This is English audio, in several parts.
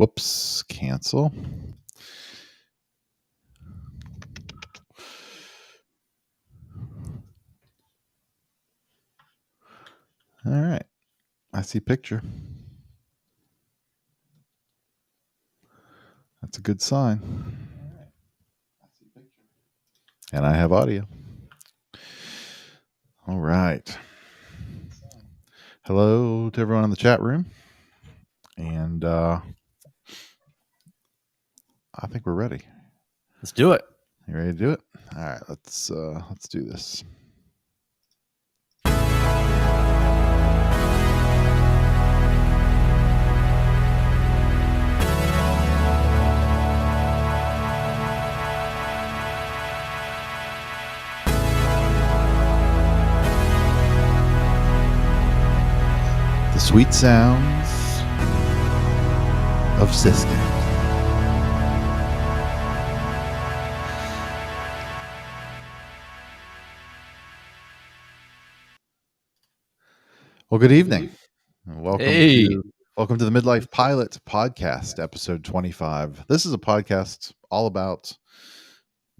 Whoops, cancel. All right. I see picture. That's a good sign. And I have audio. All right. Hello to everyone in the chat room. And I think we're ready. Let's do it. You ready to do it? All right, let's do this. The sweet sounds of Siskiyou. Well, good evening. Welcome to the Midlife Pilot Podcast, episode 25. This is a podcast all about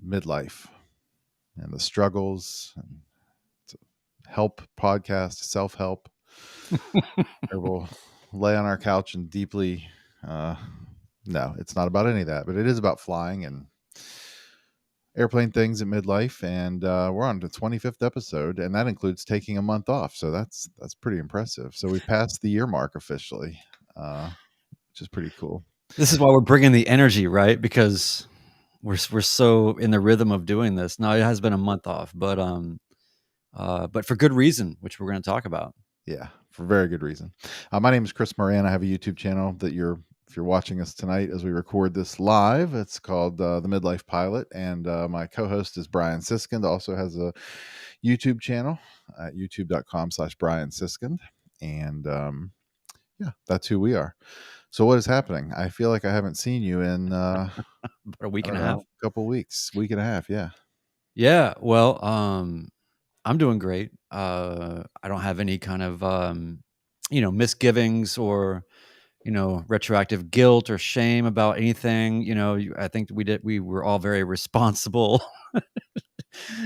midlife and the struggles. And it's a help podcast, self-help. We'll lay on our couch and deeply no, it's not about any of that, but it is about flying and airplane things at midlife. And we're on the 25th episode, and that includes taking a month off. So that's pretty impressive. So we passed the year mark officially, which is pretty cool. This is why we're bringing the energy, right? Because we're so in the rhythm of doing this. Now it has been a month off, but for good reason, which we're going to talk about. Yeah, for very good reason. My name is Chris Moran. I have a YouTube channel that if you're watching us tonight as we record this live, it's called The Midlife Pilot. And my co-host is Brian Siskind, also has a YouTube channel at youtube.com/Brian Siskind. And yeah, that's who we are. So what is happening? I feel like I haven't seen you in a week and a half. Couple week and a half. Yeah. Yeah. Well, I'm doing great. I don't have any kind of, misgivings or, retroactive guilt or shame about anything. I think we were all very responsible.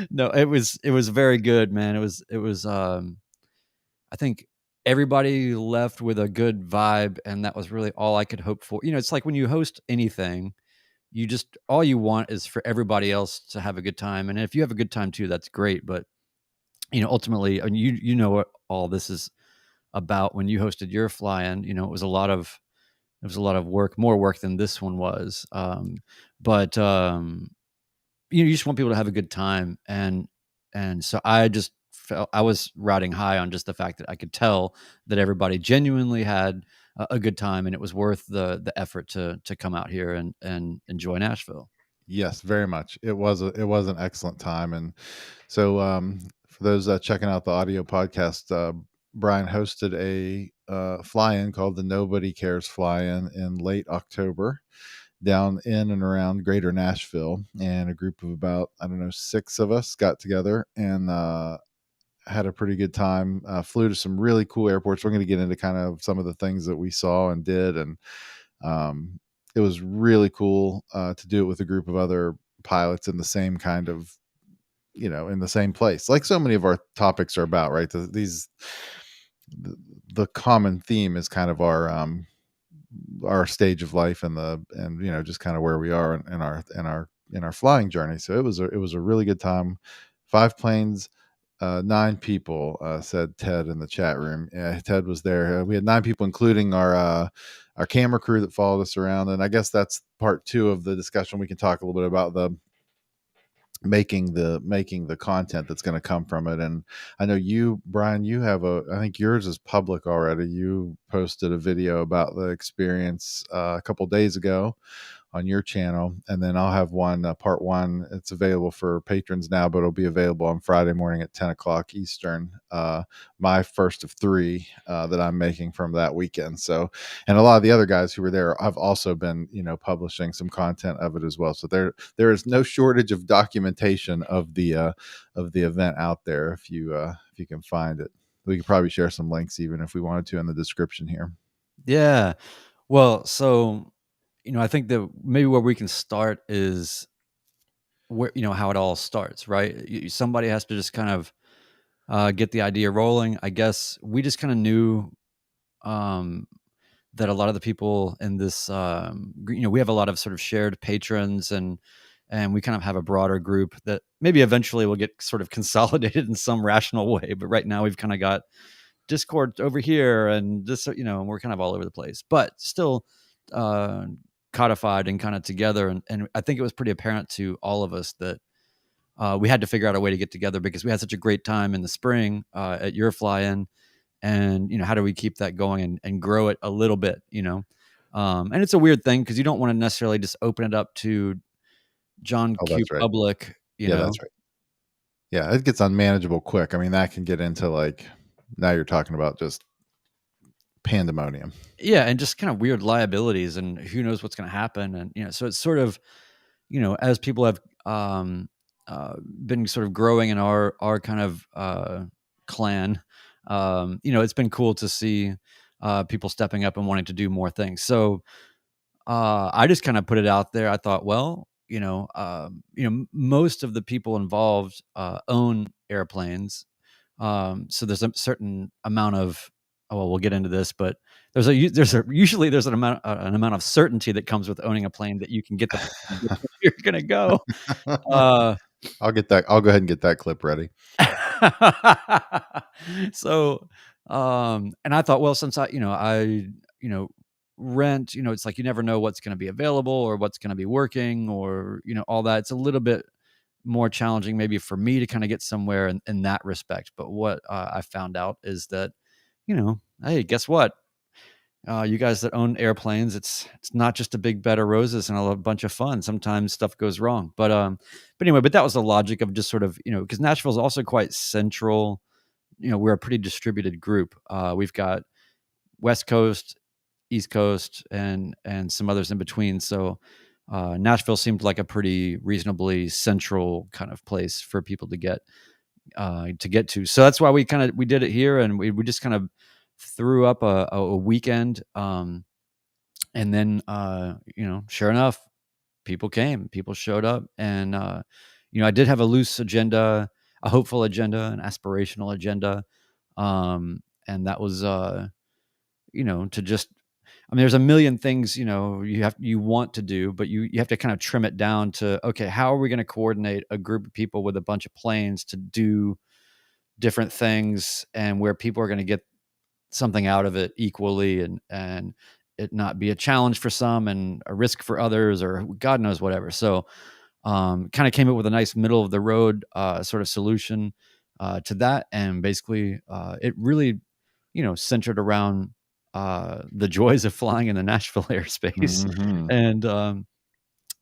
No, it was very good, man. It was, I think everybody left with a good vibe, and that was really all I could hope for. It's like when you host anything, all you want is for everybody else to have a good time. And if you have a good time too, that's great. But, ultimately, and you know what all this is about. When you hosted your fly-in, it was a lot of work, more work than this one was. But you just want people to have a good time. And so I just felt I was riding high on just the fact that I could tell that everybody genuinely had a good time, and it was worth the effort to come out here and enjoy Nashville. Yes, very much. It was an excellent time. And so for those checking out the audio podcast, Brian hosted a fly-in called the Nobody Cares Fly-in in late October down in and around greater Nashville. And a group of about, 6 of us got together and had a pretty good time. Flew to some really cool airports. We're going to get into kind of some of the things that we saw and did. And it was really cool to do it with a group of other pilots in the same kind of, in the same place. Like so many of our topics are about, right? The common theme is kind of our stage of life and just kind of where we are in our flying journey. So it was a really good time. 5 planes, 9 people, said Ted in the chat room. Yeah, Ted was there. We had 9 people, including our camera crew that followed us around. And I guess that's part 2 of the discussion. We can talk a little bit about the making the content that's going to come from it. And I know you, Brian, you have I think yours is public already. You posted a video about the experience a couple days ago on your channel, and then I'll have one part 1. It's available for patrons now, but it'll be available on Friday morning at 10 o'clock Eastern. My first of 3 that I'm making from that weekend. So, and a lot of the other guys who were there, I've also been publishing some content of it as well. So there is no shortage of documentation of the event out there if you can find it. We could probably share some links even if we wanted to in the description here. Yeah. Well, so I think that maybe where we can start is where how it all starts, right? Somebody has to just kind of get the idea rolling. I guess we just kind of knew um, that a lot of the people in this, we have a lot of sort of shared patrons, and we kind of have a broader group that maybe eventually will get sort of consolidated in some rational way. But right now we've kind of got Discord over here, and this, and we're kind of all over the place, but still uh, codified and kind of together. And I think it was pretty apparent to all of us that we had to figure out a way to get together because we had such a great time in the spring at your fly-in, and how do we keep that going and grow it a little bit, and it's a weird thing because you don't want to necessarily just open it up to John Oh, Q that's right. public, Yeah, that's right. Yeah, it gets unmanageable quick. I mean, that can get into like now you're talking about just pandemonium. yeah, and just kind of weird liabilities, and who knows what's going to happen. And so it's sort of, as people have been sort of growing in our kind of clan, it's been cool to see people stepping up and wanting to do more things. So I just kind of put it out there. I thought, well, most of the people involved own airplanes, so there's a certain amount of, oh, well, we'll get into this, but usually there's an amount of certainty that comes with owning a plane that you can get the plane where you're gonna go. Uh, I'll get that. I'll go ahead and get that clip ready. so, and I thought, well, since you know, rent, it's like you never know what's going to be available or what's going to be working or, all that. It's a little bit more challenging maybe for me to kind of get somewhere in that respect. But what I found out is that, hey, guess what? You guys that own airplanes, it's not just a big bed of roses and a bunch of fun. Sometimes stuff goes wrong, but anyway, but that was the logic of just sort of, because Nashville is also quite central. We're a pretty distributed group. We've got West Coast, East Coast, and some others in between. So Nashville seemed like a pretty reasonably central kind of place for people to get to. So that's why we did it here, and we just kind of threw up a weekend, and then sure enough, people showed up, and I did have a loose agenda, a hopeful agenda, an aspirational agenda, and that was to just, I mean, there's a million things, you want to do, but you have to kind of trim it down to, okay, how are we going to coordinate a group of people with a bunch of planes to do different things, and where people are going to get something out of it equally, and it not be a challenge for some and a risk for others, or God knows whatever. So kind of came up with a nice middle of the road sort of solution to that, and basically it really centered around the joys of flying in the Nashville airspace. Hmm. And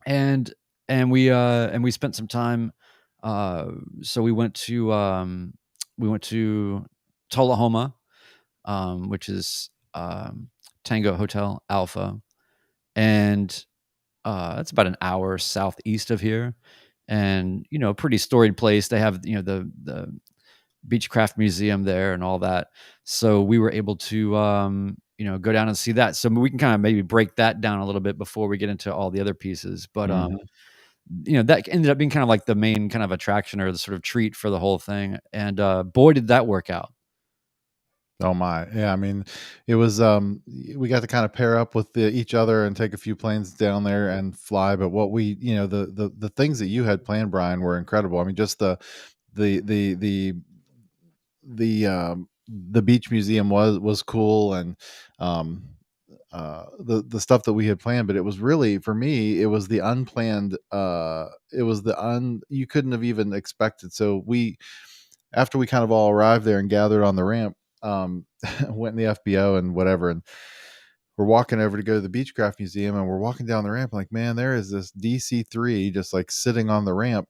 and and we spent some time, so we went to Tullahoma, which is Tango Hotel Alpha, and it's about an hour southeast of here, and pretty storied place. They have the Beechcraft Museum there and all that. So we were able to go down and see that. So we can kind of maybe break that down a little bit before we get into all the other pieces. But Hmm. that ended up being kind of like the main kind of attraction or the sort of treat for the whole thing. And boy, did that work out. Oh my, yeah. I mean, it was. We got to kind of pair up with each other and take a few planes down there and fly. But what we, the things that you had planned, Brian, were incredible. I mean, just the the the the beach museum was cool, and um the stuff that we had planned. But it was really, for me, it was the unplanned, it was the un you couldn't have even expected. So we, after we kind of all arrived there and gathered on the ramp, went in the FBO and whatever, and we're walking over to go to the Beechcraft Museum, and we're walking down the ramp like, man, there is this DC-3 just like sitting on the ramp.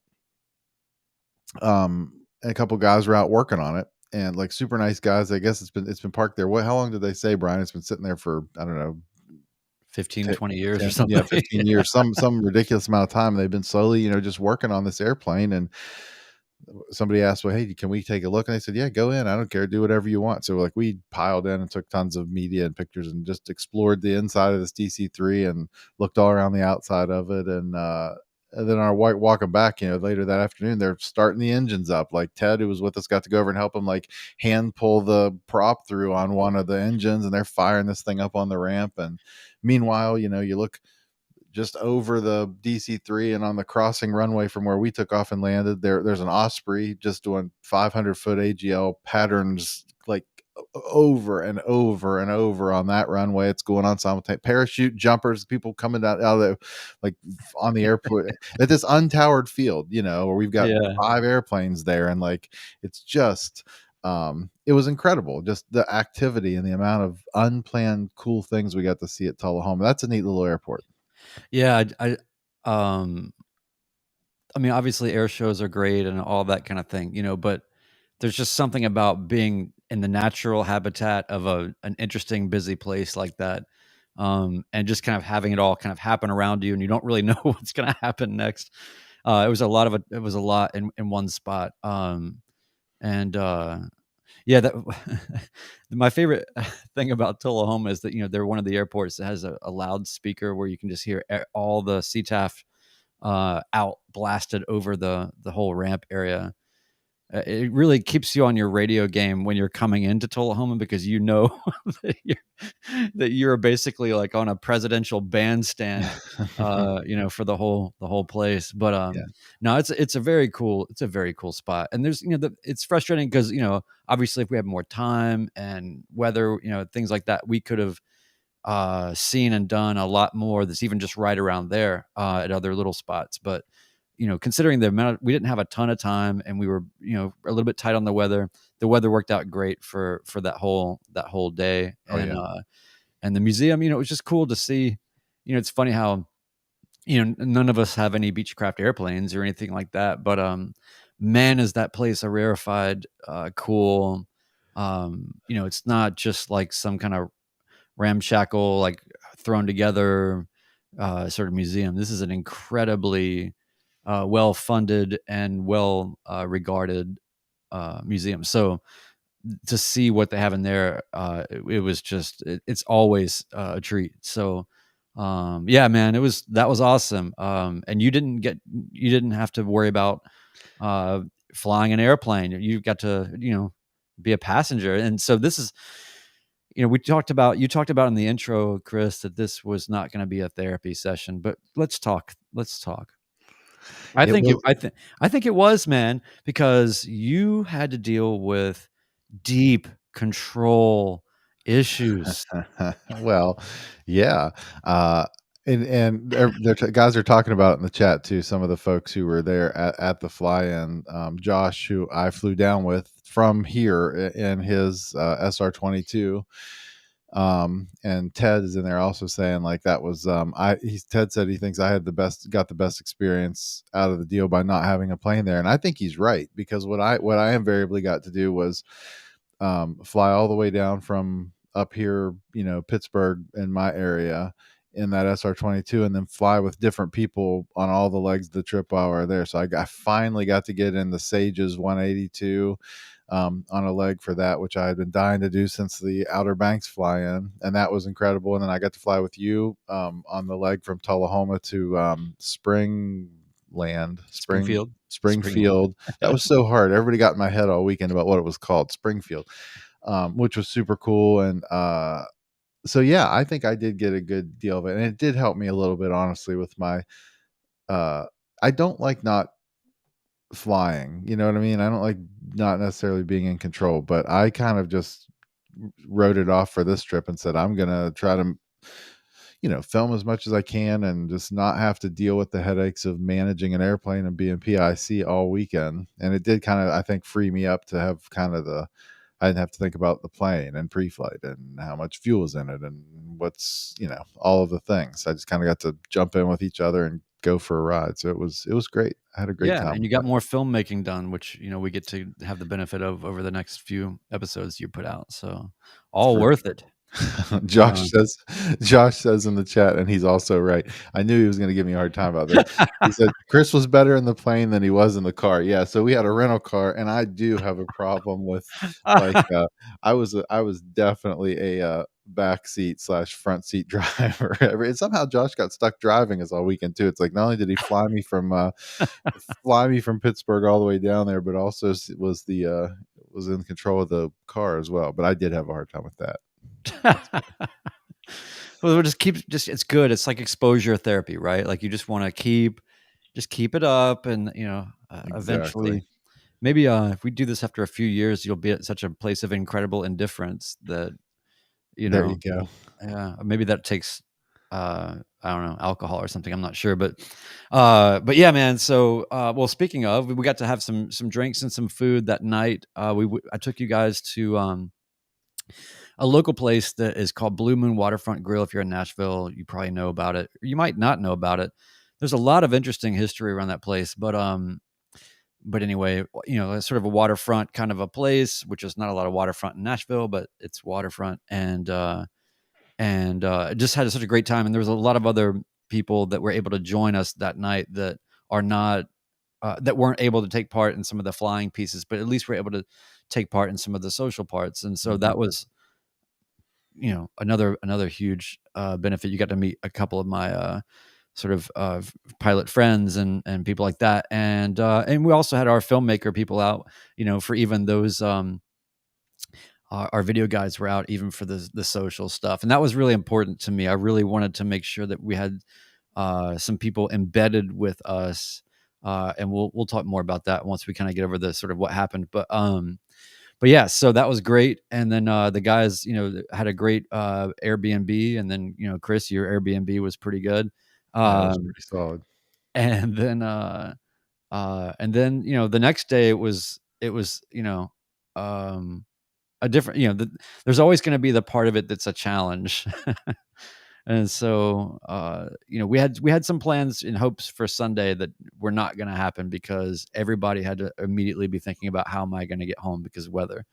And a couple guys were out working on it, and like super nice guys. I guess it's been parked there. How long did they say, Brian? It's been sitting there for, I don't know, 15, t- 20 years or 10, yeah, something. 15 years, some ridiculous amount of time. They've been slowly, just working on this airplane. And somebody asked, well, hey, can we take a look? And they said, yeah, go in. I don't care. Do whatever you want. So like we piled in and took tons of media and pictures and just explored the inside of this DC-3 and looked all around the outside of it. And then our white walking back, later that afternoon, they're starting the engines up. Like Ted, who was with us, got to go over and help him like hand pull the prop through on one of the engines, and they're firing this thing up on the ramp. And meanwhile, you look just over the DC-3 and on the crossing runway from where we took off and landed, there's an Osprey just doing 500-foot AGL patterns like over and over and over on that runway. It's going on simultaneous parachute jumpers, people coming down out of the like on the airport at this untowered field, where we've got Yeah. 5 airplanes there, and like it's just it was incredible, just the activity and the amount of unplanned cool things we got to see at Tullahoma. That's a neat little airport. Yeah, I mean, obviously air shows are great and all that kind of thing, but there's just something about being in the natural habitat of an interesting, busy place like that, and just kind of having it all kind of happen around you, and you don't really know what's gonna happen next. It was a lot in one spot, and yeah, that my favorite thing about Tullahoma is that they're one of the airports that has a loudspeaker where you can just hear all the CTAF out blasted over the whole ramp area. It really keeps you on your radio game when you're coming into Tullahoma because that you're basically like on a presidential bandstand, for the whole place. But Yeah. no, it's a very cool spot. And there's it's frustrating because obviously if we had more time and weather, things like that, we could have seen and done a lot more that's even just right around there at other little spots. But considering the amount we didn't have a ton of time and we were a little bit tight on the weather worked out great for that whole day. Oh yeah. And the museum, it was just cool to see. It's funny how none of us have any Beechcraft airplanes or anything like that, but man, is that place a rarefied cool. It's not just like some kind of ramshackle, like thrown together sort of museum. This is an incredibly well funded and well regarded museum. So to see what they have in there, it was just it's always a treat. So yeah, man, that was awesome. And you didn't have to worry about uh, flying an airplane. You got to be a passenger. And so this is you talked about in the intro, Chris, that this was not going to be a therapy session, but let's talk. Let's talk. I It think it was. I think it was, man, because you had to deal with deep control issues. Well, yeah. Uh, and guys are talking about it in the chat too. Some of the folks who were there at the fly-in, Josh, who I flew down with from here in his SR-22, and Ted is in there also saying like that was Ted said he thinks I had got the best experience out of the deal by not having a plane there, and I think he's right, because what I invariably got to do was fly all the way down from up here, Pittsburgh in my area in that SR-22, and then fly with different people on all the legs of the trip while we were there. So I finally got to get in the Sage's 182 on a leg for that, which I had been dying to do since the Outer Banks fly-in, and that was incredible. And then I got to fly with you on the leg from Tullahoma to Springfield. Springfield. That was so hard. Everybody got in my head all weekend about what it was called, Springfield, which was super cool. And so yeah, I think I did get a good deal of it, and it did help me a little bit, honestly, with my. I don't like not flying. You know what I mean? I don't like not necessarily being in control, but I kind of just wrote it off for this trip and said I'm gonna try to film as much as I can and just not have to deal with the headaches of managing an airplane and being PIC all weekend. And it did kind of, I think, free me up to have kind of I didn't have to think about the plane and pre-flight and how much fuel is in it and what's, all of the things. I just kind of got to jump in with each other and go for a ride. So it was great. I had a great Yeah, time and you with got that. more filmmaking done, which we get to have the benefit of over the next few episodes you put out. So all For worth sure. it. Josh Uh, says Josh says in the chat, and he's also right. I knew he was gonna give me a hard time about this. He said, "Chris was better in the plane than he was in the car." Yeah, so we had a rental car, and I do have a problem with, like, I was definitely a, backseat slash front seat driver. And somehow Josh got stuck driving us all weekend too. It's like, not only did he fly me from Pittsburgh all the way down there, but also was in control of the car as well, but I did have a hard time with that. That's funny. well, we'll just it's good. It's like exposure therapy, right? Like you just want to keep it up, and Exactly. eventually, maybe if we do this after a few years, you'll be at such a place of incredible indifference that you There you know, go. yeah, maybe that takes I don't know, alcohol or something. I'm not sure, but yeah, man. So, well, speaking of, we got to have some drinks and some food that night. I took you guys to a local place that is called Blue Moon Waterfront Grill. If you're in Nashville, you probably know about it. You might not know about it. There's a lot of interesting history around that place, but anyway, it's sort of a waterfront kind of a place, which is not a lot of waterfront in Nashville, but it's waterfront, and it just had such a great time. And there was a lot of other people that were able to join us that night that are not that weren't able to take part in some of the flying pieces, but at least were able to take part in some of the social parts. And so Mhm. that was another huge benefit. You got to meet a couple of my sort of pilot friends and people like that, and we also had our filmmaker people out, for even those our video guides were out even for the social stuff, and that was really important to me. I really wanted to make sure that we had some people embedded with us, and we'll talk more about that once we kind of get over the sort of what happened. But yeah, so that was great. And then the guys, had a great Airbnb, and then Chris, your Airbnb was pretty good. Yeah, that was Um, pretty solid. and then the next day it was um a different there's always going to be the part of it that's a challenge. And so we had some plans in hopes for Sunday that were not going to happen because everybody had to immediately be thinking about how am I going to get home because of weather.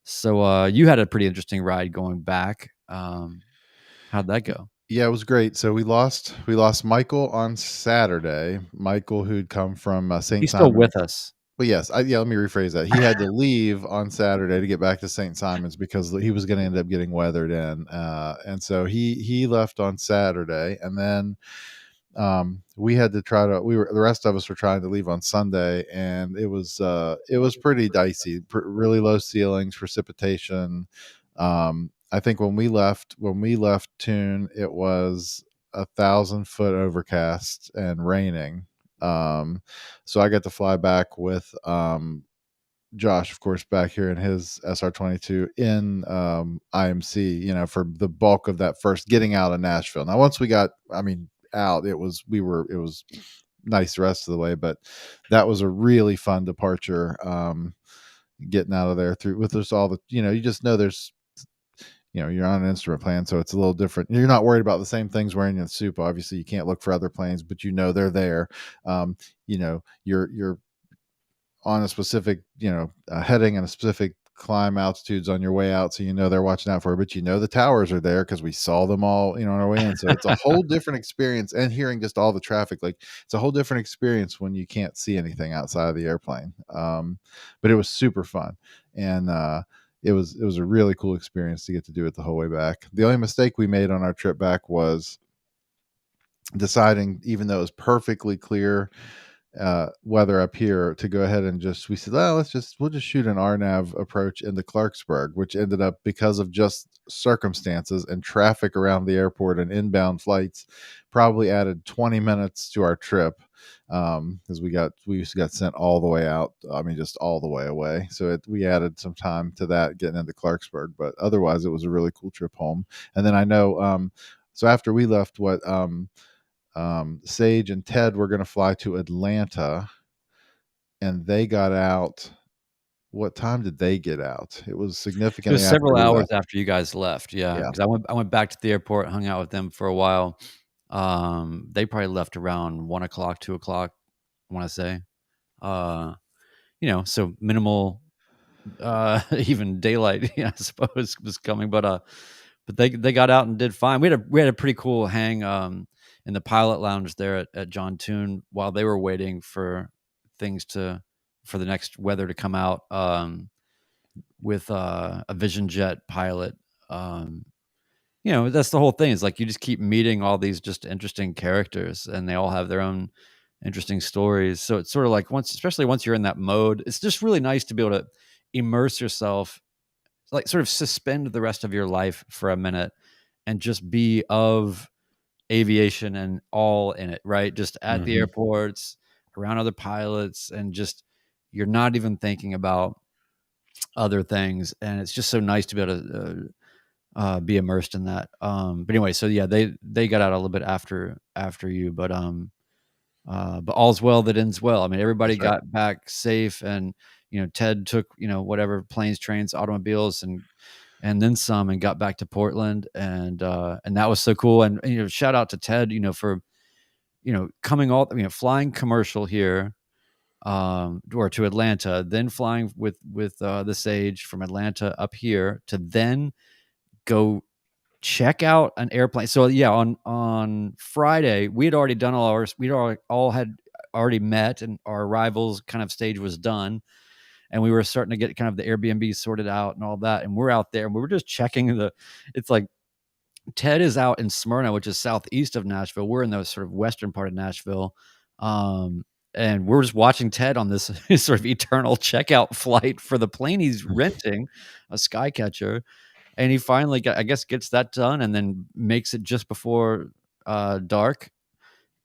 So you had a pretty interesting ride going back. How'd that Y go? Yeah, it was great. So we lost Michael on Saturday. Michael, who'd come from, St. He's still Simon. with us. Well, yes, let me rephrase that. He had to leave on Saturday to get back to St. Simon's because he was gonna end up getting weathered in, and so he left on Saturday, and then, we had to try to we were the rest of us were trying to leave on Sunday, and it was pretty dicey, really low ceilings, precipitation. I think when we left Tune, it was 1,000 foot overcast and raining. So I got to fly back with Josh, of course, back here in his SR-22 in IMC, for the bulk of that first getting out of Nashville. Now, once we got, out, it was nice the rest of the way, but that was a really fun departure. Getting out of there through with us all the, you just know there's, you're on an instrument plan, so it's a little different. You're not worried about the same things wearing in the soup. Obviously, you can't look for other planes, but they're there. You're on a specific, heading and a specific climb altitudes on your way out, so they're watching out for it. But the towers are there because we saw them all, on our way in. So it's a whole different experience, and hearing just all the traffic, like it's a whole different experience when you can't see anything outside of the airplane. But it was super fun, and it was a really cool experience to get to do it the whole way back. The only mistake we made on our trip back was deciding, even though it was perfectly clear weather up here, to go ahead and we said, oh, we'll just shoot an RNAV approach into Clarksburg, which ended up, because of just circumstances and traffic around the airport and inbound flights, probably added 20 minutes to our trip. Because we got sent all the way out. Just all the way away. So we added some time to that getting into Clarksburg, but otherwise it was a really cool trip home. And then I know, so after we left, Sage and Ted were going to fly to Atlanta, and they got out. What time did they get out? It was It was significantly after several we hours left. after you guys left, yeah, Yeah. because I went back to the airport, hung out with them for a while. They probably left around 1 o'clock, 2 o'clock, I wanna say. Uh, so minimal, even daylight, I suppose, was coming, but they got out and did fine. We had a pretty cool hang, in the pilot lounge there at John Tune while they were waiting for things to for the next weather to come out, with, a Vision Jet pilot, that's the whole thing. Is like you just keep meeting all these just interesting characters, and they all have their own interesting stories. So it's sort of like especially once you're in that mode, it's just really nice to be able to immerse yourself, like sort of suspend the rest of your life for a minute and just be of aviation and all in it, right? Just at the Mhm. airports, around other pilots, and just you're not even thinking about other things. And it's just so nice to be able to be immersed in that. But anyway, so yeah, they got out a little bit after you, but all's well that ends well. I mean, everybody That's right. got back safe, and Ted took whatever planes, trains, automobiles, and then some, and got back to Portland, and that was so cool. And shout out to Ted, for coming flying commercial here, or to Atlanta, then flying with the Sage from Atlanta up here to then go check out an airplane. So yeah, on Friday, we had already done all ours. We'd all had already met, and our arrivals kind of stage was done, and we were starting to get kind of the Airbnb sorted out and all that. And we're out there, and we were just checking the. It's like Ted is out in Smyrna, which is southeast of Nashville. We're in the sort of western part of Nashville. And we're just watching Ted on this sort of eternal checkout flight for the plane he's renting, a Skycatcher. And he finally I guess gets that done, and then makes it just before dark.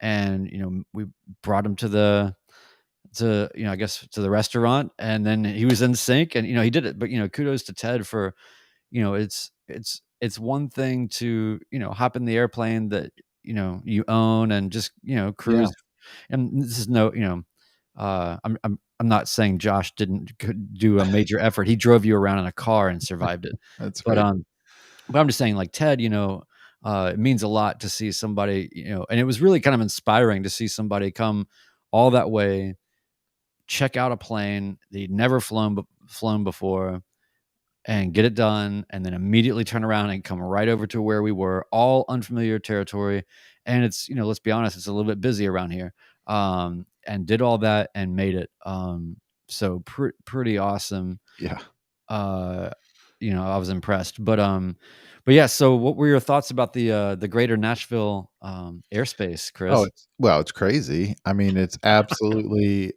And we brought him I guess to the restaurant, and then he was in sync, and he did it. But kudos to Ted for it's one thing to hop in the airplane that you own and just Yeah, cruise. And this is no I'm not saying Josh could do a major effort. He drove you around in a car and survived it. that's But great. but I'm just saying, like Ted, it means a lot to see somebody, and it was really kind of inspiring to see somebody come all that way, check out a plane that he'd never flown before, and get it done, and then immediately turn around and come right over to where we were, all unfamiliar territory. And it's, let's be honest, it's a little bit busy around here. And did all that and made it. So pretty awesome. Yeah. Uh, I was impressed. But yeah, so what were your thoughts about the greater Nashville airspace, Oh, Chris? it's crazy. I mean, it's absolutely,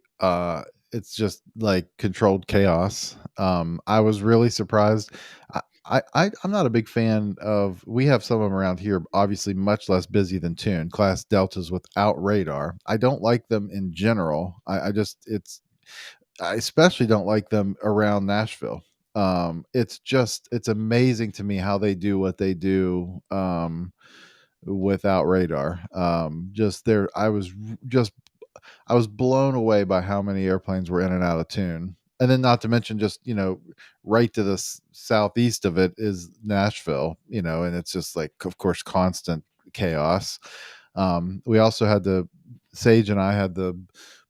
it's just, like, controlled chaos. I was really surprised. I'm not a big fan of we have some of them around here, obviously much less busy than Tune, Class Deltas without radar. I don't like them in general. I just I especially don't like them around Nashville. It's amazing to me how they do what they do, without radar. Just there, just I was blown away by how many airplanes were in and out of tune. And then, not to mention, just right to the southeast of it is Nashville, and it's just like, of course, constant chaos. We also had the Sage and I had the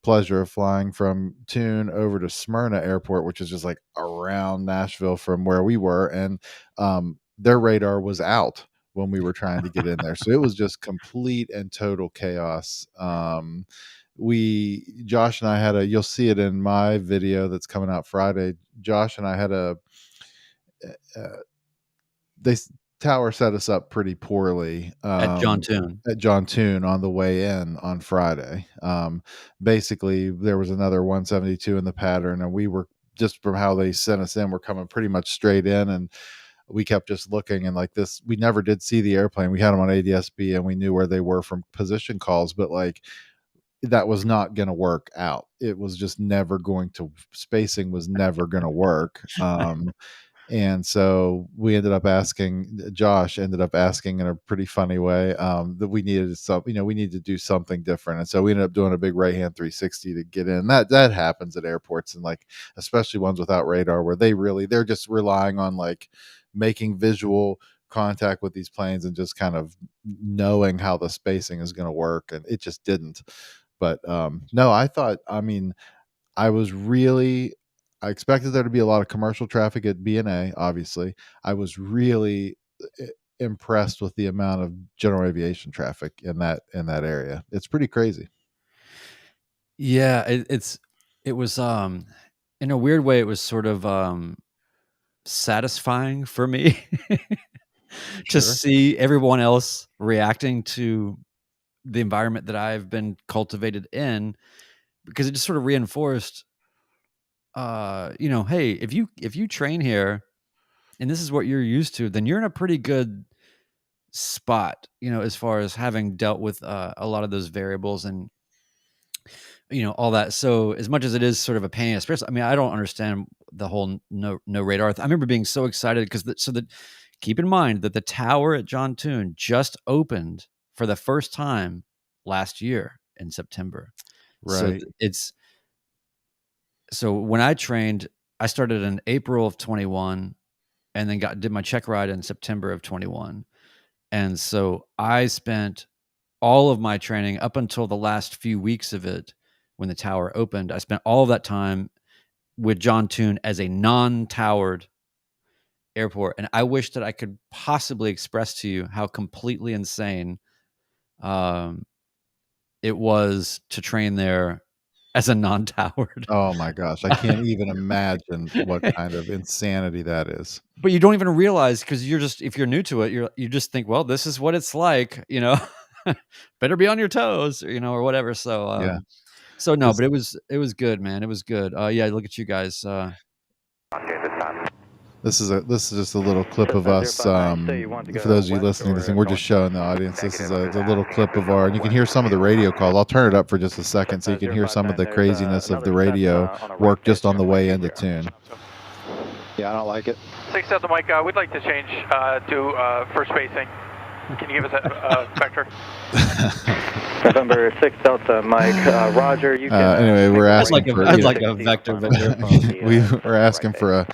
pleasure of flying from Tune over to Smyrna Airport, which is just like around Nashville from where we were, and their radar was out when we were trying to get in there, so it was just complete and total chaos. We Josh and I had a you'll see it in my video that's coming out Friday. Josh and I had uh, they tower set us up pretty poorly, At John Tune. at John Tune on the way in on Friday. Basically, there was another 172 in the pattern, and we were just from how they sent us in, we're coming pretty much straight in, and we kept just looking and like this. We never did see the airplane. We had them on ADSB, and we knew where they were from position calls, but like that was not going to work out. It was just never going to spacing was never going to work. And so we ended up asking Josh ended up asking in a pretty funny way, that we needed we need to do something different. And so we ended up doing a big right hand 360 to get in. That happens at airports, and like especially ones without radar where they're just relying on like making visual contact with these planes and just kind of knowing how the spacing is going to work, and it just didn't. But no, I mean, I was really I expected there to be a lot of commercial traffic at BNA, obviously. I was really impressed with the amount of general aviation traffic in that area. It's pretty crazy. Yeah, it was, in a weird way, it was sort of, satisfying for me to Sure. see everyone else reacting to the environment that I've been cultivated in, because it just sort of reinforced, hey, if you train here and this is what you're used to, then you're in a pretty good spot, as far as having dealt with a lot of those variables and all that. So as much as it is sort of a pain, especially, I mean, I don't understand the whole no radar. I remember being so excited because keep in mind that the tower at John Tune just opened for the first time last year in September. So Right. when I trained, I started in April of 21 and then did my check ride in September of 21. And so I spent all of my training up until the last few weeks of it when the tower opened. I spent all of that time with John Tune as a non-towered airport. And I wish that I could possibly express to you how completely insane um, it was to train there as a non-towered. Oh my gosh, I can't even imagine what kind of insanity that is. But you don't even realize, because if you're new to it, you just think, well, this is what it's like, better be on your toes, or whatever. So, Yeah. so no, This but it was good, man. It was good. Yeah, look at you guys. this is just a little clip of us. For those of you listening to this thing, we're just showing the audience. This is the little clip of our, and you can hear some of the radio calls. I'll turn it up for just a second so you can hear some of the craziness of the radio work just on the way into tune. Yeah, I don't like it. 6 Delta Mike, we'd like to change to first spacing. Can you give us a vector? November 6 Delta Mike, Roger, you can... Anyway, we're asking for... I'd like a vector. We're asking for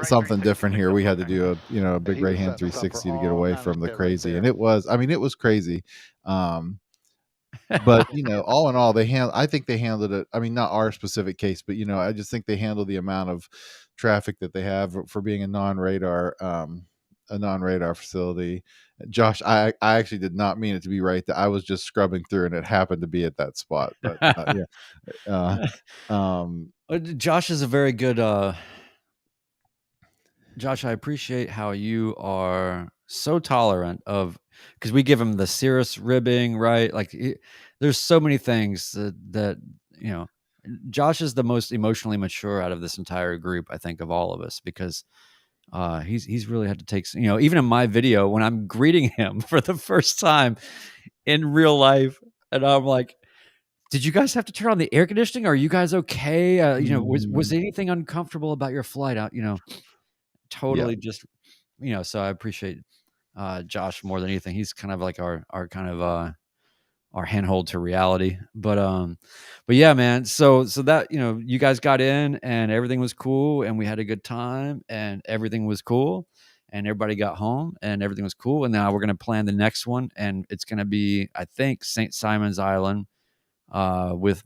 something different here. We had to do a big right hand 360 to get away from the crazy. And it was crazy. But all in all, I think they handled it. I mean, not our specific case, but I just think they handled the amount of traffic that they have for being a non-radar facility. Josh, I actually did not mean it to be right. That I was just scrubbing through and it happened to be at that spot. But Josh is a very good Josh, I appreciate how you are so tolerant of, because we give him the Cirrus ribbing, right? Like there's so many things that Josh is the most emotionally mature out of this entire group, I think, of all of us, because he's really had to take, even in my video when I'm greeting him for the first time in real life, and I'm like, did you guys have to turn on the air conditioning? Are you guys okay? Was anything uncomfortable about your flight out? Totally just, so I appreciate Josh more than anything. He's kind of like our kind of our handhold to reality. But yeah, man. So that, you guys got in and everything was cool and we had a good time and everything was cool and everybody got home and everything was cool. And now we're going to plan the next one, and it's going to be, I think, St. Simon's Island with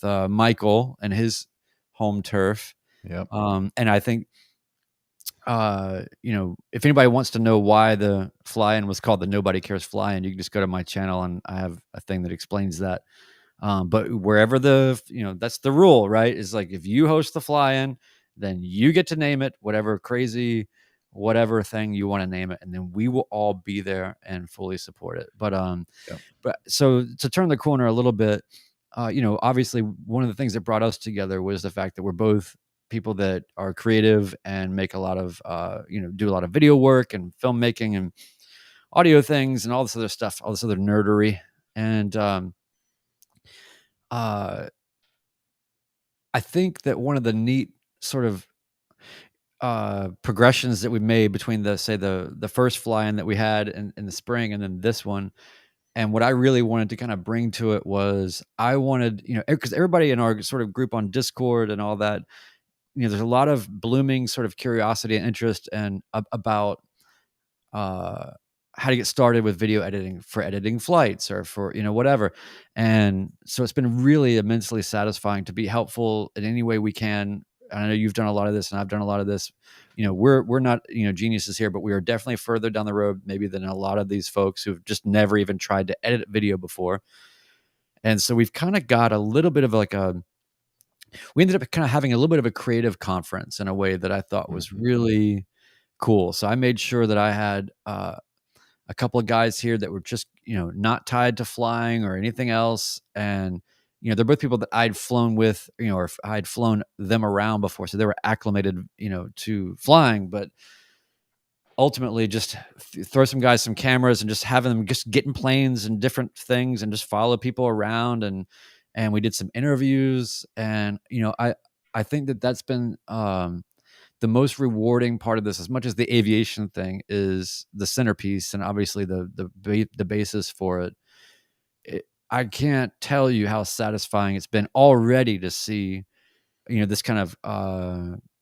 Michael and his home turf. Yep. And I think, if anybody wants to know why the fly-in was called the Nobody Cares Fly-in, you can just go to my channel and I have a thing that explains that. But wherever that's the rule, right? Is like, if you host the fly-in, then you get to name it whatever crazy, whatever thing you want to name it, and then we will all be there and fully support it. But but so to turn the corner a little bit, obviously one of the things that brought us together was the fact that we're both people that are creative and make a lot of do a lot of video work and filmmaking and audio things and all this other stuff, all this other nerdery. And I think that one of the neat sort of progressions that we made between the first fly-in that we had in the spring and then this one, and what I really wanted to kind of bring to it was, I wanted, because everybody in our sort of group on Discord and all that, there's a lot of blooming sort of curiosity and interest and about how to get started with video editing, for editing flights or for, whatever. And so it's been really immensely satisfying to be helpful in any way we can I know you've done a lot of this and I've done a lot of this. We're not, geniuses here, but we are definitely further down the road maybe than a lot of these folks who've just never even tried to edit video before. And so we've kind of got a little bit of we ended up kind of having a little bit of a creative conference in a way that I thought was really cool. So I made sure that I had a couple of guys here that were just, not tied to flying or anything else. And, they're both people that I'd flown with, or I'd flown them around before. So they were acclimated, to flying, but ultimately just throw some guys some cameras and just having them just get in planes and different things and just follow people around. And we did some interviews, and, I think that that's been, the most rewarding part of this, as much as the aviation thing is the centerpiece and obviously the basis for it. I can't tell you how satisfying it's been already to see, this kind of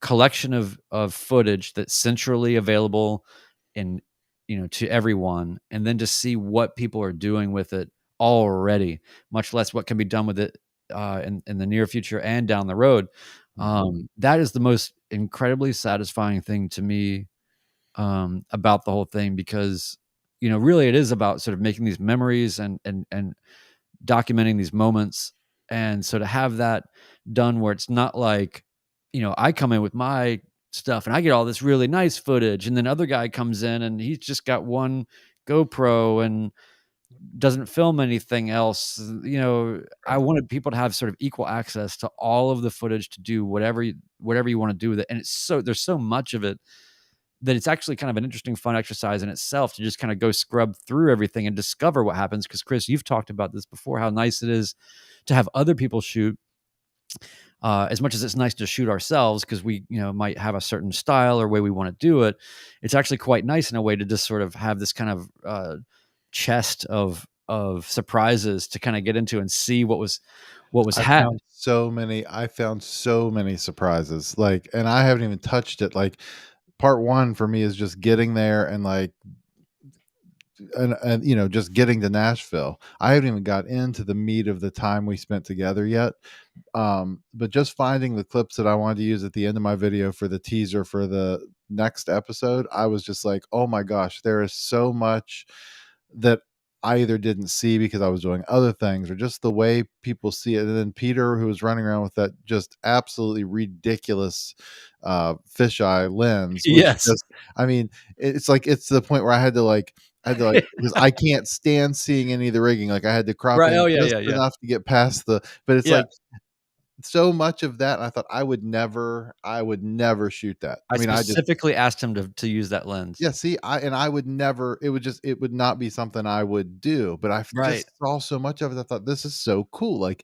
collection of footage that's centrally available and, to everyone, and then to see what people are doing with it already, much less what can be done with it in the near future and down the road. That is the most incredibly satisfying thing to me about the whole thing, because really it is about sort of making these memories and documenting these moments. And so to have that done where it's not like, I come in with my stuff and I get all this really nice footage, and then other guy comes in and he's just got one GoPro and doesn't film anything else. I wanted people to have sort of equal access to all of the footage to do whatever you want to do with it. And there's so much of it that it's actually kind of an interesting, fun exercise in itself to just kind of go scrub through everything and discover what happens. Because Chris, you've talked about this before, how nice it is to have other people shoot. As much as it's nice to shoot ourselves because we, might have a certain style or way we want to do it, it's actually quite nice in a way to just sort of have this kind of chest of surprises to kind of get into and see what was had. I found so many surprises, and I haven't even touched it. Like, part one for me is just getting there and just getting to Nashville. I haven't even got into the meat of the time we spent together yet. But just finding the clips that I wanted to use at the end of my video for the teaser for the next episode, I was just like, oh my gosh, there is so much that I either didn't see because I was doing other things, or just the way people see it. And then Peter, who was running around with that just absolutely ridiculous fisheye lens. Yes. It's to the point where I had to because I can't stand seeing any of the rigging. Like, I had to crop in enough to get past but it's so much of that. And I thought I would never shoot that. I specifically asked him to use that lens. Yeah. See, I would never, it would not be something I would do, but I just saw so much of it. I thought, this is so cool. It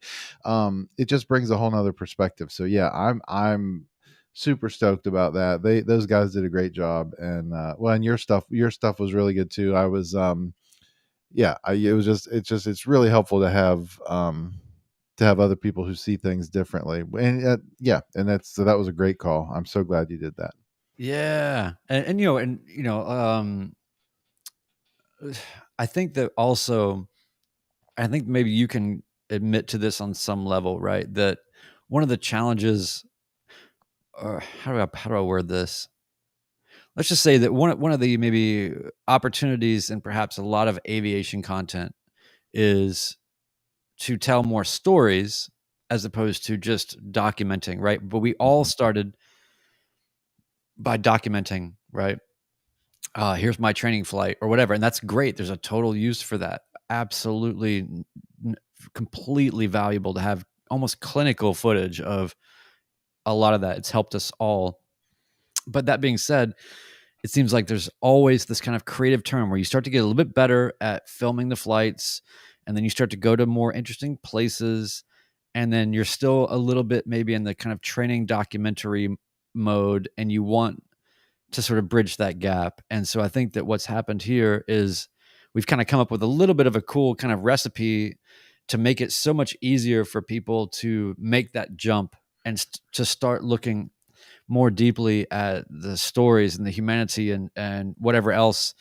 just brings a whole nother perspective. So yeah, I'm super stoked about that. Those guys did a great job. And and your stuff was really good too. I was it's really helpful to have other people who see things differently. And that was a great call. I'm so glad you did that. Yeah. I think that also, I think maybe you can admit to this on some level, right? That one of the challenges, how do I word this? Let's just say that one of the maybe opportunities and perhaps a lot of aviation content is to tell more stories as opposed to just documenting, right? But we all started by documenting, right? Here's my training flight or whatever. And that's great. There's a total use for that. Absolutely, completely valuable to have almost clinical footage of a lot of that. It's helped us all. But that being said, it seems like there's always this kind of creative term where you start to get a little bit better at filming the flights, and then you start to go to more interesting places, and then you're still a little bit maybe in the kind of training documentary mode, and you want to sort of bridge that gap. And so I think that what's happened here is we've kind of come up with a little bit of a cool kind of recipe to make it so much easier for people to make that jump and to start looking more deeply at the stories and the humanity and whatever else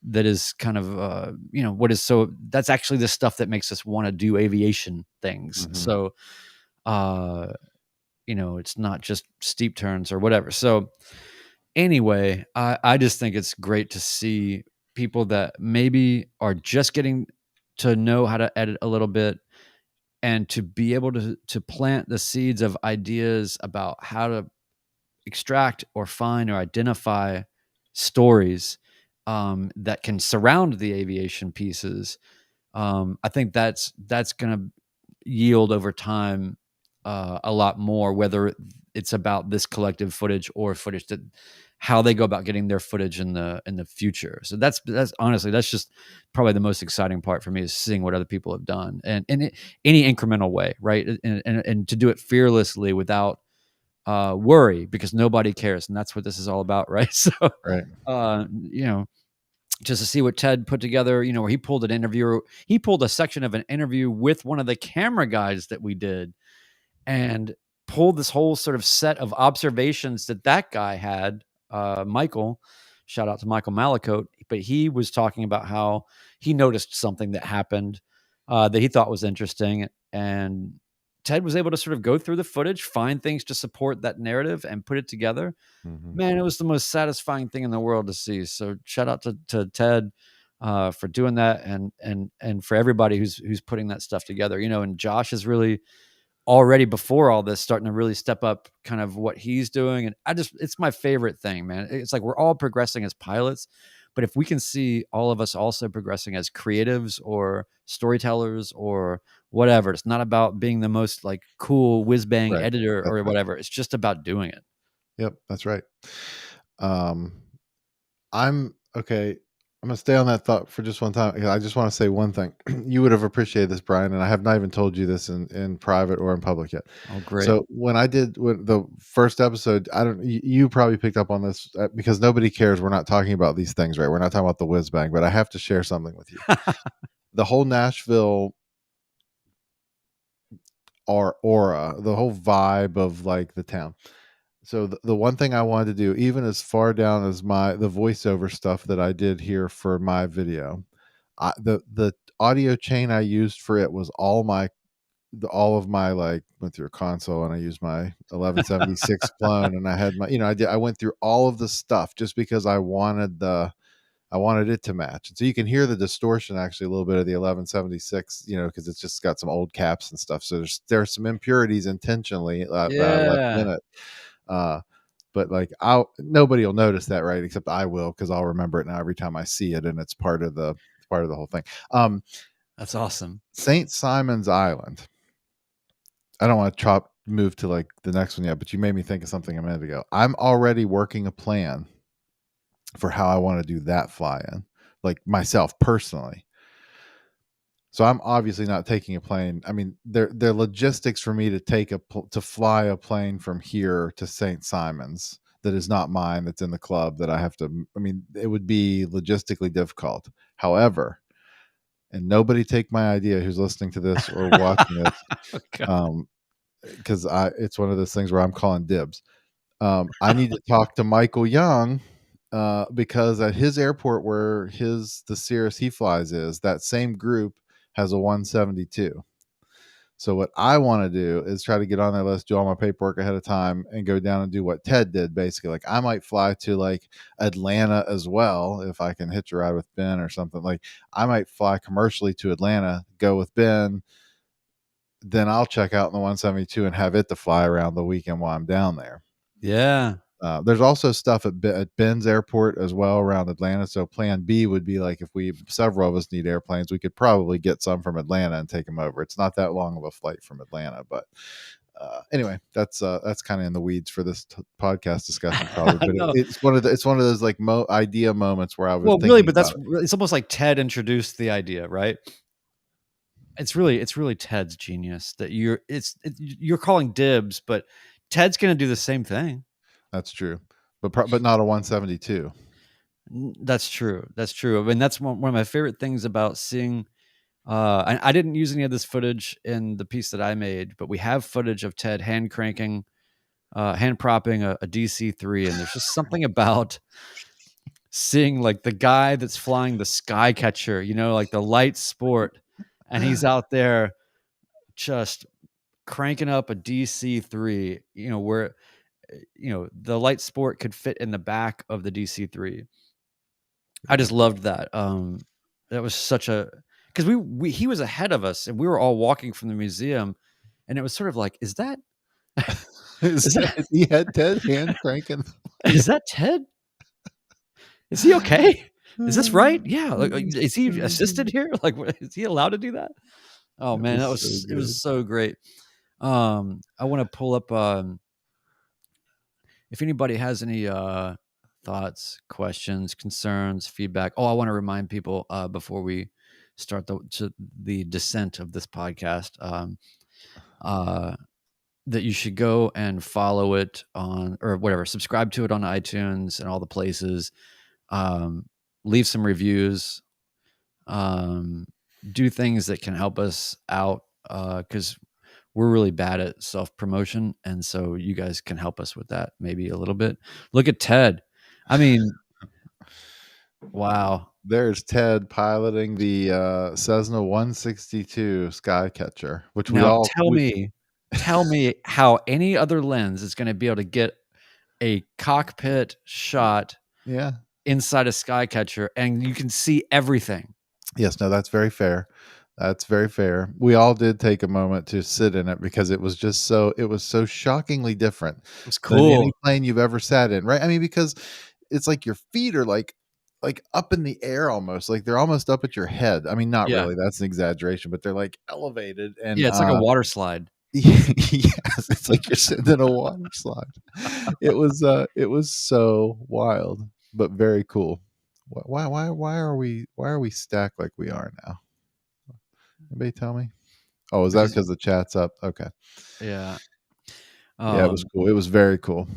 that is kind of, what is, so that's actually the stuff that makes us want to do aviation things. Mm-hmm. So, it's not just steep turns or whatever. So anyway, I just think it's great to see people that maybe are just getting to know how to edit a little bit, and to be able to plant the seeds of ideas about how to extract or find or identify stories that can surround the aviation pieces. I think that's going to yield over time a lot more, whether it's about this collective footage or footage that how they go about getting their footage in the future. So that's honestly, that's just probably the most exciting part for me, is seeing what other people have done, and in any incremental way, right? And to do it fearlessly without worry, because nobody cares, and that's what this is all about, right? So Right. Just to see what Ted put together, where he pulled a section of an interview with one of the camera guys that we did, and pulled this whole sort of set of observations that guy had, Michael, shout out to Michael Malakote, but he was talking about how he noticed something that happened that he thought was interesting, and Ted was able to sort of go through the footage, find things to support that narrative, and put it together. Mm-hmm. Man, it was the most satisfying thing in the world to see. So shout out to Ted for doing that, and for everybody who's putting that stuff together. And Josh is really already, before all this, starting to really step up kind of what he's doing. And it's my favorite thing, man. It's like we're all progressing as pilots, but if we can see all of us also progressing as creatives or storytellers or whatever, it's not about being the most like cool whiz bang Right. editor That's or right. whatever. It's just about doing it. Yep, that's right. I'm okay. I'm gonna stay on that thought for just one time. I just want to say one thing. You would have appreciated this, Brian, and I have not even told you this in private or in public yet. Oh, great. So when the first episode, you probably picked up on this because nobody cares. We're not talking about these things, right? We're not talking about the whiz bang, but I have to share something with you. The whole Nashville aura, the whole vibe of like the town. So the one thing I wanted to do, even as far down as the voiceover stuff that I did here for my video, the audio chain I used for it was all of my, like, went through a console, and I used my 1176 clone, and I had my, I went through all of the stuff just because I wanted it to match. And so you can hear the distortion, actually, a little bit of the 1176, because it's just got some old caps and stuff. So there's some impurities intentionally that I left in it. But like nobody will notice that, right? Except I will, because I'll remember it now every time I see it, and it's part of the whole thing. That's awesome. St. Simon's Island. I don't want to move to like the next one yet, but you made me think of something a minute ago. I'm already working a plan for how I want to do that fly-in, like myself personally. So I'm obviously not taking a plane. I mean, they're logistics for me to fly a plane from here to St. Simon's that is not mine, that's in the club, that I have to. I mean, it would be logistically difficult. However, and nobody take my idea who's listening to this or watching this, because it's one of those things where I'm calling dibs. I need to talk to Michael Young. Because at his airport where the Cirrus he flies is, that same group has a 172. So what I want to do is try to get on their list, do all my paperwork ahead of time, and go down and do what Ted did, basically. Like, I might fly to like Atlanta as well if I can hitch a ride with Ben or something. Like, I might fly commercially to Atlanta, go with Ben, then I'll check out in the 172 and have it to fly around the weekend while I'm down there. Yeah. There's also stuff at Ben's airport as well around Atlanta. So plan B would be like, if several of us need airplanes, we could probably get some from Atlanta and take them over. It's not that long of a flight from Atlanta, but anyway, that's kind of in the weeds for this podcast discussion, probably. But No. it's one of those like idea moments where I was really, but it's almost like Ted introduced the idea, right? It's really Ted's genius that you're calling dibs, but Ted's going to do the same thing. That's true, but not a 172. That's true. That's true. I mean, that's one of my favorite things about seeing. I didn't use any of this footage in the piece that I made, but we have footage of Ted hand propping a DC-3, and there's just something about seeing like the guy that's flying the Skycatcher, like the light sport, and he's out there just cranking up a DC-3, where the light sport could fit in the back of the DC-3. I just loved that. That was such a because he was ahead of us, and we were all walking from the museum, and it was sort of like, is that He had Ted hand cranking. is that Ted? Is he okay? Is this right? Yeah. Like, is he assisted here? Like, is he allowed to do that? Oh man, it was so great. I want to pull up. If anybody has any thoughts, questions, concerns, feedback. Oh, I want to remind people before we start the descent of this podcast that you should go and follow it on, or whatever, subscribe to it on iTunes and all the places. Leave some reviews. Do things that can help us out because we're really bad at self-promotion, and so you guys can help us with that maybe a little bit. Look at Ted. I mean, wow. There's Ted piloting the Cessna 162 Skycatcher, which now tell me how any other lens is going to be able to get a cockpit shot inside a Skycatcher and you can see everything. Yes, no, that's very fair. That's very fair. We all did take a moment to sit in it because it was so shockingly different. It was cool. Than any plane you've ever sat in, right? I mean, because it's like your feet are like up in the air almost, like they're almost up at your head. I mean, not really, that's an exaggeration, but they're like elevated, and it's like a water slide. Yes, it's like you're sitting in a water slide. It was so wild, but very cool. Why are we stacked like we are now? Anybody tell me? Oh, is that because the chat's up? Okay. Yeah. Yeah, it was cool. It was very cool.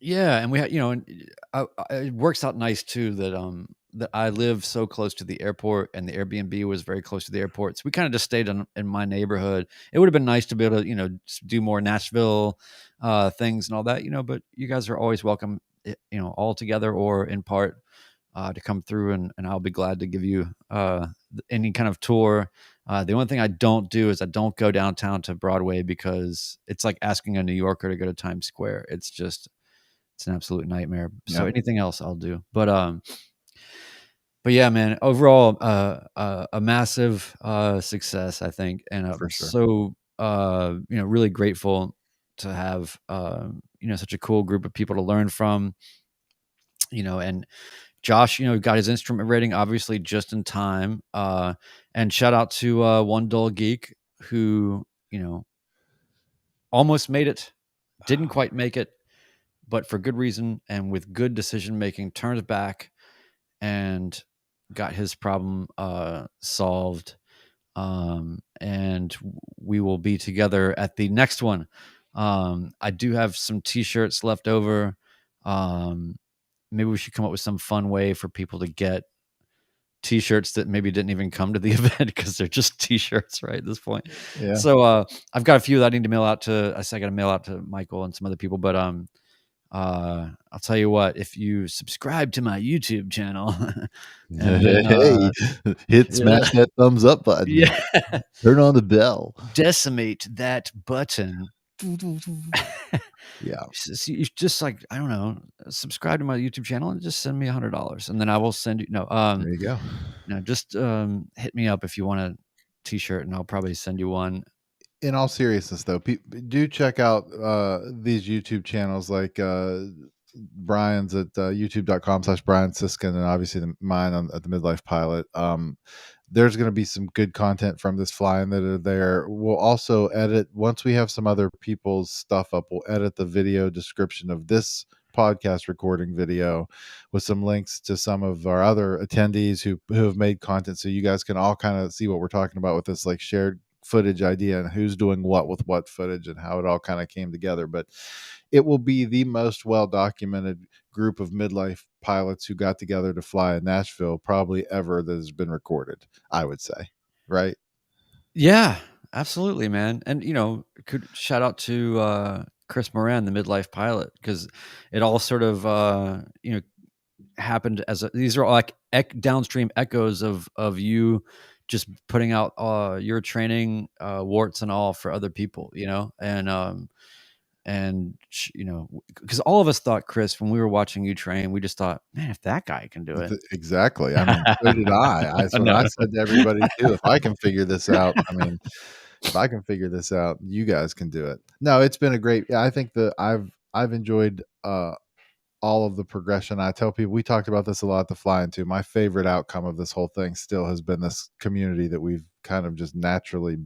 Yeah, and we had, it works out nice too that I live so close to the airport, and the Airbnb was very close to the airport. So we kind of just stayed in my neighborhood. It would have been nice to be able to, do more Nashville things and all that, but you guys are always welcome, all together or in part to come through, and I'll be glad to give you any kind of tour. The only thing I don't do is I don't go downtown to Broadway because it's like asking a New Yorker to go to Times Square. It's an absolute nightmare. So anything else I'll do. But yeah, man, overall, a massive success, I think. And I'm so, really grateful to have, such a cool group of people to learn from, and Josh, got his instrument rating obviously just in time. And shout out to One Dull Geek who, almost made it, didn't quite make it, but for good reason and with good decision making, turned back and got his problem solved. And we will be together at the next one. I do have some t-shirts left over. Maybe we should come up with some fun way for people to get t-shirts that maybe didn't even come to the event because they're just t-shirts right at this point. Yeah. So I've got a few that I need to mail out to. I got to mail out to Michael and some other people, but I'll tell you what, if you subscribe to my YouTube channel and, smash that thumbs up button. Turn on the bell. Decimate that button. Yeah. You just like, I don't know, subscribe to my YouTube channel and just send me $100 and then I will send you. There you go. Just hit me up if you want a t-shirt and I'll probably send you one. In all seriousness, though, do check out these YouTube channels like Brian's at youtube.com/Brian Siskin, and obviously mine at the Midlife Pilot. There's going to be some good content from this flying that are there. We'll also edit, once we have some other people's stuff up, we'll edit the video description of this podcast recording video with some links to some of our other attendees who have made content, so you guys can all kind of see what we're talking about with this like shared footage idea and who's doing what with what footage and how it all kind of came together. But it will be the most well-documented group of midlife pilots who got together to fly in Nashville probably ever that has been recorded, I would say. Right? Yeah, absolutely, man. And, could shout out to Chris Moran, the Midlife Pilot, because it all sort of, happened these are all like downstream echoes of you just putting out your training, warts and all, for other people, because all of us thought, Chris, when we were watching you train, we just thought, man, if that guy can do it. Exactly. I mean, so did I. That's what I said to everybody too. If I can figure this out, if I can figure this out, you guys can do it. No, it's been a great. Yeah, I think that I've enjoyed all of the progression. I tell people, we talked about this a lot at the flying too. My favorite outcome of this whole thing still has been this community that we've kind of just naturally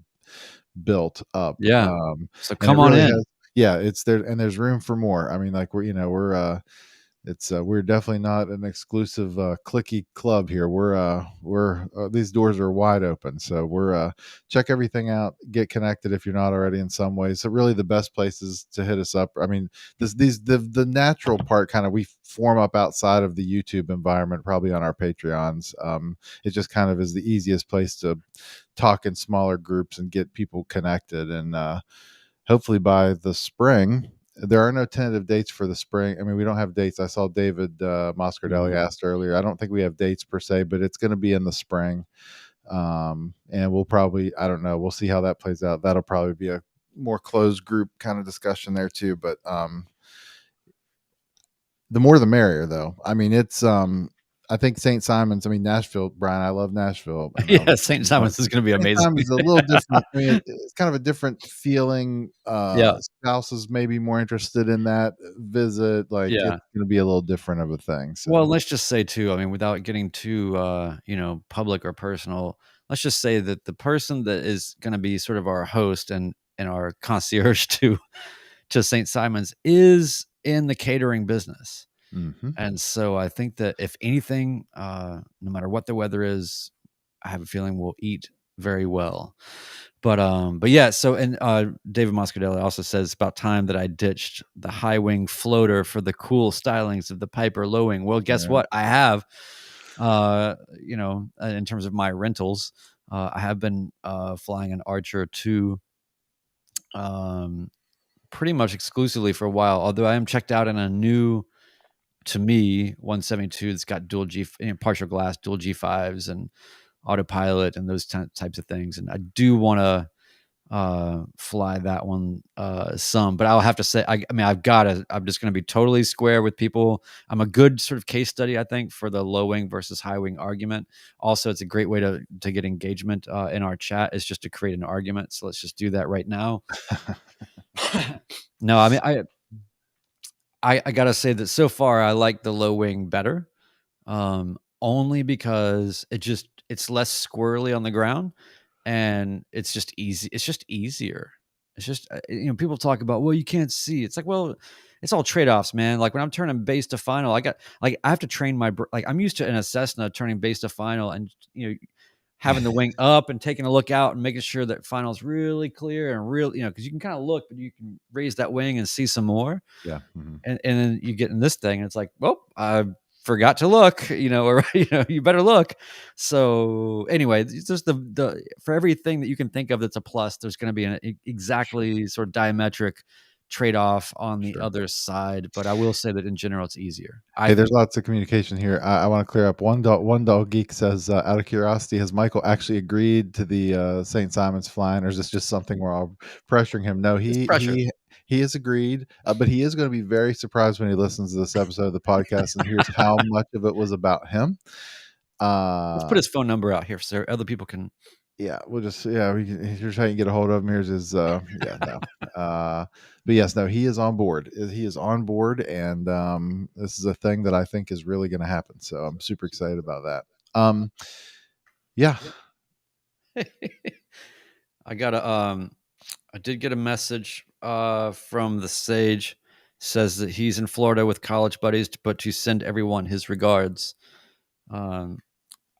built up. Yeah. So come on in. Yeah, it's there, and there's room for more. I mean, like we're definitely not an exclusive cliquey club here. We're these doors are wide open. So check everything out, get connected if you're not already in some ways. So really the best places to hit us up. I mean, the natural part kind of we form up outside of the YouTube environment, probably on our Patreons. It just kind of is the easiest place to talk in smaller groups and get people connected. And hopefully by the spring, there are no tentative dates for the spring. I mean, we don't have dates. I saw David Moscardelli asked earlier. I don't think we have dates per se, but it's going to be in the spring. And we'll probably, I don't know, we'll see how that plays out. That'll probably be a more closed group kind of discussion there too. But the more the merrier, though. I mean, it's I think St. Simon's. I mean, Nashville, Brian. I love Nashville. Yeah, St. Simon's is going to be amazing. It's a little different. I mean, it's kind of a different feeling. Yeah. Spouses may be more interested in that visit. Like, it's going to be a little different of a thing. So. Well, let's just say too. I mean, without getting too public or personal, let's just say that the person that is going to be sort of our host and our concierge to St. Simon's is in the catering business. Mm-hmm. And so I think that if anything, no matter what the weather is, I have a feeling we'll eat very well. But yeah. So, and David Moscardelli also says it's about time that I ditched the high wing floater for the cool stylings of the Piper low wing. Well, guess what? I have, in terms of my rentals, I have been flying an Archer 2 pretty much exclusively for a while, although I am checked out in a new, to me, 172 that's got dual partial glass, dual G5s and autopilot and those types of things. And I do want to fly that one some, but I'll have to say, I'm just going to be totally square with people. I'm a good sort of case study, I think, for the low wing versus high wing argument. Also, it's a great way to get engagement in our chat, is just to create an argument. So let's just do that right now. No, I mean, I gotta say that so far I like the low wing better, only because it's less squirrely on the ground, and it's just easy. It's just easier. It's just people talk about, well, you can't see. It's like, well, it's all trade-offs, man. Like when I'm turning base to final, I have to train I'm used to in a Cessna turning base to final, and having the wing up and taking a look out and making sure that final is really clear and real, because you can kind of look, but you can raise that wing and see some more. Yeah. Mm-hmm. And then you get in this thing and it's like, well, I forgot to look, or, you better look. So anyway, it's just the for everything that you can think of that's a plus, there's going to be an exactly sort of diametric trade-off on the other side. But I will say that in general, it's easier. There's lots of communication here. I want to clear up. One dog geek says, out of curiosity, has Michael actually agreed to the St. Simon's flying, or is this just something we're all pressuring him? No, he has agreed, but he is going to be very surprised when he listens to this episode of the podcast and hears how much of it was about him. Let's put his phone number out here so other people can. Yeah, we'll just here's how you get a hold of him. Here's his but yes, no, he is on board. He is on board, and this is a thing that I think is really going to happen. So I'm super excited about that. Yeah. I did get a message from the Sage, says that he's in Florida with college buddies, but to send everyone his regards.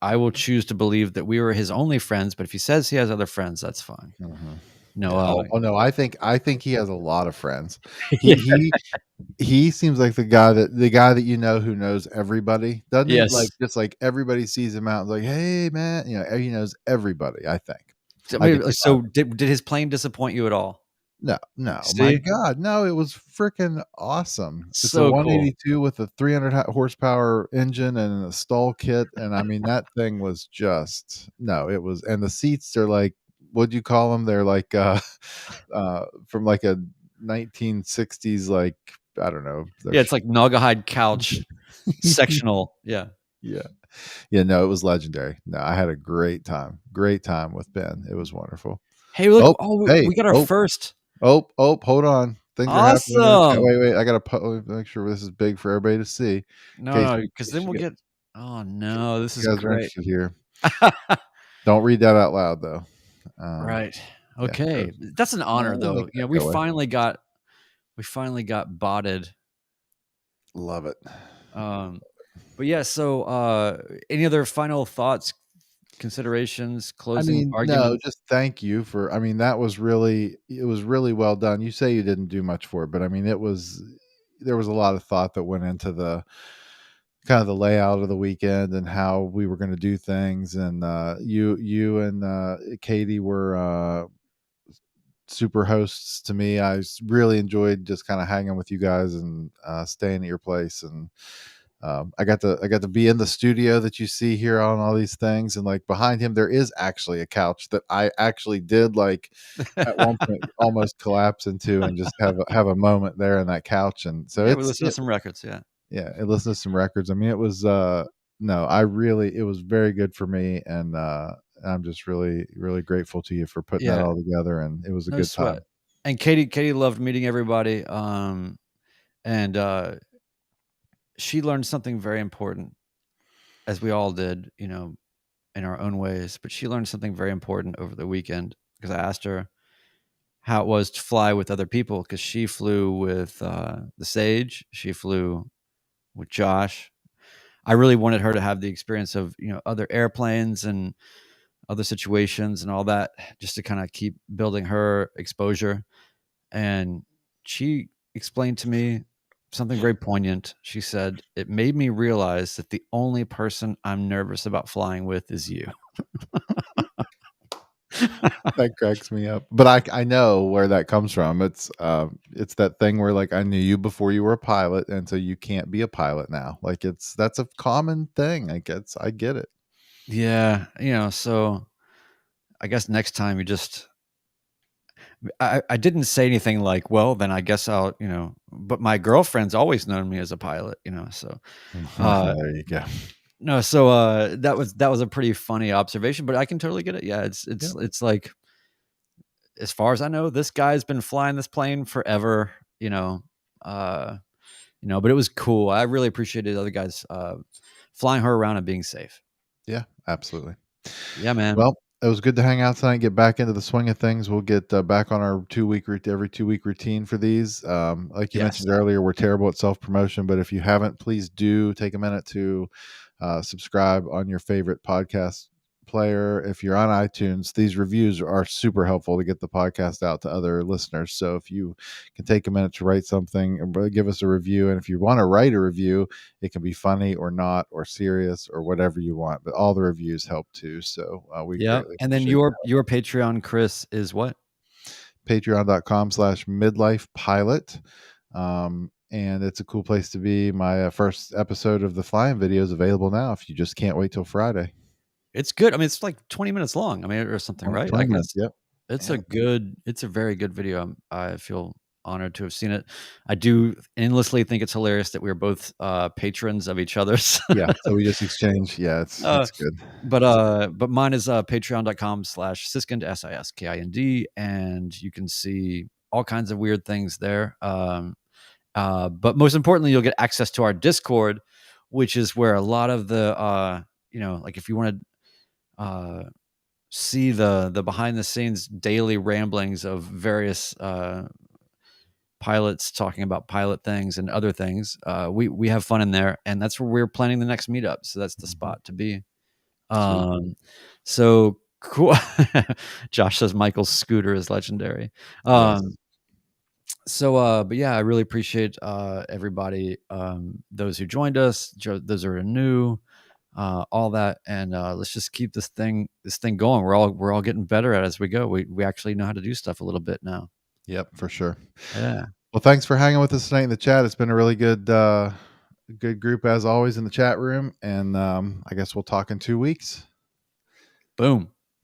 I will choose to believe that we were his only friends, but if he says he has other friends, that's fine. Mm-hmm. No, no, I think he has a lot of friends. He seems like the guy that who knows everybody, doesn't he? Like, just like everybody sees him out and like, hey man, he knows everybody. I think. So did his plane disappoint you at all? No, my See? God, no, it was freaking awesome. It's a So cool. 182 with a 300 horsepower engine and a stall kit, and I mean, that thing was just no, it was and the seats are like, what'd you call them? They're like, from like a 1960s, like, I don't know. They're Yeah, it's like Naugahyde couch sectional. Yeah. Yeah. Yeah, no, it was legendary. No, I had a great time. Great time with Ben. It was wonderful. Hey, look. Oh, Oh, hey. we got our Oh, first. hold on. Things are happening in the chat. Awesome. Wait. I gotta make sure this is big for everybody to see. In No, case because then we'll get. Oh no, this is you guys are great. interested here. Don't read that out loud though. Right. Yeah, Okay. That's an honor, make though. that We go away. finally got botted. Love it. But yeah. So, any other final thoughts, considerations, I closing mean, no, arguments? just thank you for. I mean, it was really well done. You say you didn't do much for it, but I mean, there was a lot of thought that went into the kind of the layout of the weekend and how we were going to do things. And you and Katie were super hosts to me. Really enjoyed just kind of hanging with you guys and staying at your place. And I got to be in the studio that you see here on all these things, and like behind him there is actually a couch that I actually did like at one point almost collapse into and just have a moment there in that couch. And so Yeah, we listened to some records. Yeah. it listened to some records. I mean, it was no, it was very good for me. And I'm just really, really grateful to you for putting that Yeah. all together. And it was a No good sweat. time. And Katie loved meeting everybody. And she learned something very important, as we all did, in our own ways. But she learned something very important over the weekend because I asked her how it was to fly with other people, because she flew with the Sage, she flew with Josh. I really wanted her to have the experience of other airplanes and other situations and all that, just to kind of keep building her exposure. And she explained to me something very poignant. She said, "It made me realize that the only person I'm nervous about flying with is you." That cracks me up. But I know where that comes from. It's that thing where like I knew you before you were a pilot, and so you can't be a pilot now. Like that's a common thing. I get it. Yeah, so I guess next time you just I didn't say anything like, well, then I guess I'll, but my girlfriend's always known me as a pilot, so There you go. no, so that was a pretty funny observation, but I can totally get it. Yeah, it's like, as far as I know, this guy's been flying this plane forever, but it was cool. I really appreciated the other guys flying her around and being safe. Yeah, absolutely. Yeah, man. Well, it was good to hang out tonight, get back into the swing of things. We'll get back on our every 2 week routine for these. Like you Yes. mentioned earlier, we're terrible at self promotion, but if you haven't, please do take a minute to subscribe on your favorite podcast player. If you're on iTunes, these reviews are super helpful to get the podcast out to other listeners. So if you can take a minute to write something or give us a review, and if you want to write a review, it can be funny or not or serious or whatever you want, but all the reviews help too. So we greatly And then appreciate your Patreon, Chris, is what? patreon.com/midlife pilot. And it's a cool place to be. My first episode of the flying video is available now if you just can't wait till Friday. It's good. I mean, it's like 20 minutes long. I mean, or something, right? 20 minutes. Yep. It's Yeah. it's a very good video. I feel honored to have seen it. I do endlessly think it's hilarious that we're both patrons of each other's. Yeah. So we just exchange. Yeah, it's good. But mine is patreon.com/Siskind, SISKIND, and you can see all kinds of weird things there. But most importantly, you'll get access to our Discord, which is where a lot of the like if you want to see the behind the scenes daily ramblings of various pilots talking about pilot things and other things. We have fun in there, and that's where we're planning the next meetup. So that's the spot to be. So cool. Josh says Michael's scooter is legendary. Yes. So, but yeah, I really appreciate everybody, those who joined us, those who are new, all that, and let's just keep this thing going. We're all getting better at it as we go. We actually know how to do stuff a little bit now. Yep, for sure. Yeah. Well, thanks for hanging with us tonight in the chat. It's been a really good group as always in the chat room, and I guess we'll talk in 2 weeks. Boom.